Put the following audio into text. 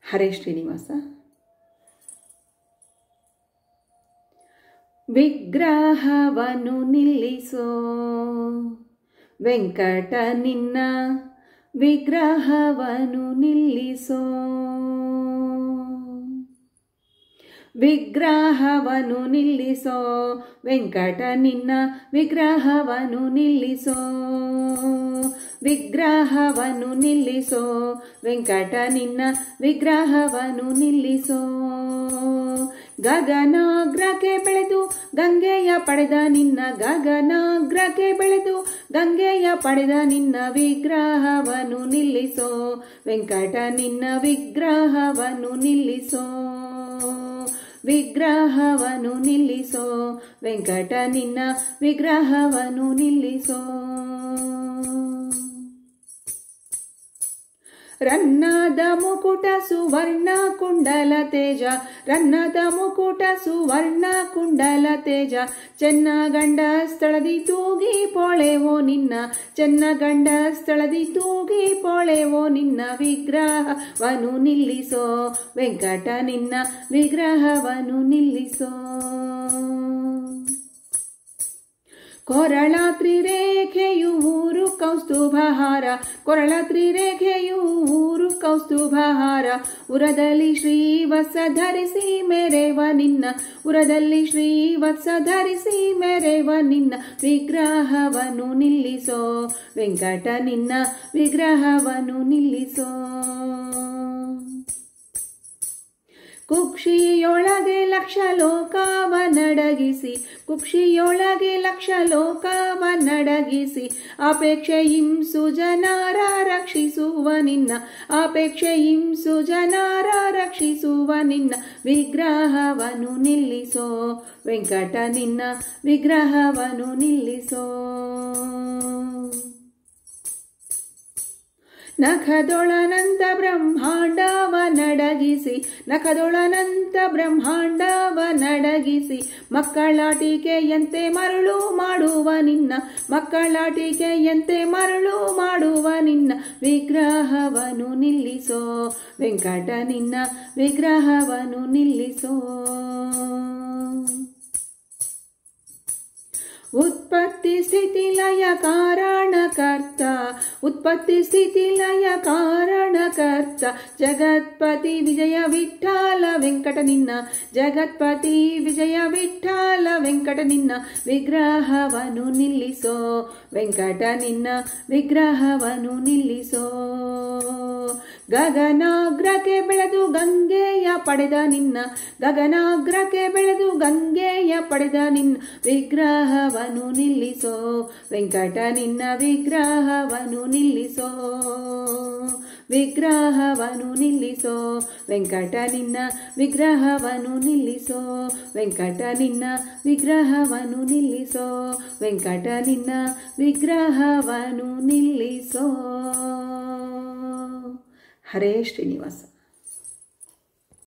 ಹರೇ ಶ್ರೀನಿವಾಸ. ವಿಗ್ರಹವನ್ನು ನಿಲ್ಲಿಸೋ ವೆಂಕಟ ನಿನ್ನ ವಿಗ್ರಹವನ್ನು ನಿಲ್ಲಿಸೋ, ವಿಗ್ರಹವನ್ನು ನಿಲ್ಲಿಸೋ ವೆಂಕಟ ನಿನ್ನ ವಿಗ್ರಹವನ್ನು ನಿಲ್ಲಿಸೋ, ವಿಗ್ರಹವನ್ನು ನಿಲ್ಲಿಸೋ ವೆಂಕಟ ನಿನ್ನ ವಿಗ್ರಹವನ್ನು ನಿಲ್ಲಿಸೋ. ಗಗನಾಗ್ರಕ್ಕೆ ಬೆಳೆದು ಗಂಗೆಯ ಪಡೆದ ನಿನ್ನ, ಗಗನಾಗ್ರಕ್ಕೆ ಬೆಳೆದು ಗಂಗೆಯ ಪಡೆದ ನಿನ್ನ ವಿಗ್ರಹವನ್ನು ನಿಲ್ಲಿಸೋ ವೆಂಕಟ ನಿನ್ನ ವಿಗ್ರಹವನ್ನು ನಿಲ್ಲಿಸೋ, ವಿಗ್ರಹವನ್ನು ನಿಲ್ಲಿಸೋ ವೆಂಕಟ ನಿನ್ನ ವಿಗ್ರಹವನ್ನು ನಿಲ್ಲಿಸೋ. ರನ್ನದ ಮುಕುಟ ಸುವರ್ಣ ಕುಂಡಲ ತೇಜ, ರನ್ನದ ಮುಕುಟ ಸುವರ್ಣ ಕುಂಡಲ ತೇಜ, ಚೆನ್ನಗಂಡ ಸ್ಥಳದಿ ತೂಗಿ ಪೊಳೆವೋ ನಿನ್ನ, ಚೆನ್ನಗಂಡ ಸ್ಥಳದಿ ತೂಗಿ ಪೊಳೆವೋ ನಿನ್ನ ವಿಗ್ರಹವನ್ನು ನಿಲ್ಲಿಸೋ ವೆಂಕಟ ನಿನ್ನ ವಿಗ್ರಹವನ್ನು ನಿಲ್ಲಿಸೋ. ಕೊರಳಾತ್ರಿ ರೇಖೆಯು ಊರು ಕೌಸ್ತುಭಹಾರ, ಕೊರಳಾತ್ರಿ ರೇಖೆಯು ಊರು ಕೌಸ್ತುಭಹಾರ, ಉರದಲ್ಲಿ ಶ್ರೀವತ್ಸ ಧರಿಸಿ ಮೆರೆವ ನಿನ್ನ, ಉರದಲ್ಲಿ ಶ್ರೀವತ್ಸ ಧರಿಸಿ ಮೆರೆವ ನಿನ್ನ ವಿಗ್ರಹವನ್ನು ನಿಲ್ಲಿಸೋ ವೆಂಕಟ ನಿನ್ನ ವಿಗ್ರಹವನ್ನು ನಿಲ್ಲಿಸೋ. ಕುಕ್ಷಿಯೊಳಗೆ ಲಕ್ಷ ಲೋಕವ ನಡಗಿಸಿ, ಕುಕ್ಷಿಯೊಳಗೆ ಲಕ್ಷ ಲೋಕವ ನಡಗಿಸಿ, ಅಪೇಕ್ಷೆ ಹಿಂಸು ಜನರ ರಕ್ಷಿಸುವ ನಿನ್ನ, ಅಪೇಕ್ಷೆ ಹಿಂಸು ಜನರ ರಕ್ಷಿಸುವ ನಿನ್ನ ವಿಗ್ರಹವನ್ನು ನಿಲ್ಲಿಸೋ ವೆಂಕಟ ನಿನ್ನ ವಿಗ್ರಹವನ್ನು ನಿಲ್ಲಿಸೋ. ನಖದೊಳನಂತ ಬ್ರಹ್ಮಾಂಡವ ನಡಗಿಸಿ, ನಖದೊಳನಂತ ಬ್ರಹ್ಮಾಂಡವ ನಡಗಿಸಿ, ಮಕ್ಕಳಾಟಿಕೆಯಂತೆ ಮರಳು ಮಾಡುವ ನಿನ್ನ, ಮಕ್ಕಳಾಟಿಕೆಯಂತೆ ಮರಳು ಮಾಡುವ ನಿನ್ನ ವಿಗ್ರಹವನ್ನು ನಿಲ್ಲಿಸೋ ವೆಂಕಟ ನಿನ್ನ ವಿಗ್ರಹವನ್ನು ನಿಲ್ಲಿಸೋ. ಉತ್ಪತ್ತಿ ಸ್ಥಿತಿ ಲಯ ಕಾರಣಕರ್ತ, ಉತ್ಪತ್ತಿ ಸ್ಥಿತಿ ಲಯ ಕಾರಣಕರ್ತ, ಜಗತ್ಪತಿ ವಿಜಯ ವಿಠ್ಠಲ ವೆಂಕಟ ನಿನ್ನ, ಜಗತ್ಪತಿ ವಿಜಯ ವಿಠ್ಠಲ ವೆಂಕಟ ನಿನ್ನ ವಿಗ್ರಹವನ್ನು ನಿಲ್ಲಿಸೋ ವೆಂಕಟ ನಿನ್ನ ವಿಗ್ರಹವನ್ನು ನಿಲ್ಲಿಸೋ. ಗಗನಾಗ್ರಕ್ಕೆ ಬೆಳೆದು ಗಂಗೆಯ ಪಡೆದ ನಿನ್ನ, ಗಗನಾಗ್ರಕ್ಕೆ ಬೆಳೆದು ಗಂಗೆಯ ಪಡೆದ ನಿನ್ನ ವಿಗ್ರಹವನ್ನು ನಿಲ್ಲಿಸೋ ವೆಂಕಟ ನಿನ್ನ ವಿಗ್ರಹವನ್ನು ನಿಲ್ಲಿಸೋ, ವಿಗ್ರಹವನ್ನು ನಿಲ್ಲಿಸೋ ವೆಂಕಟ ನಿನ್ನ ವಿಗ್ರಹವನ್ನು ನಿಲ್ಲಿಸೋ, ವೆಂಕಟ ನಿನ್ನ ವಿಗ್ರಹವನ್ನು ನಿಲ್ಲಿಸೋ, ವೆಂಕಟ ನಿನ್ನ ವಿಗ್ರಹವನ್ನು ನಿಲ್ಲಿಸೋ. ಹರೇ ಶ್ರೀನಿವಾಸ.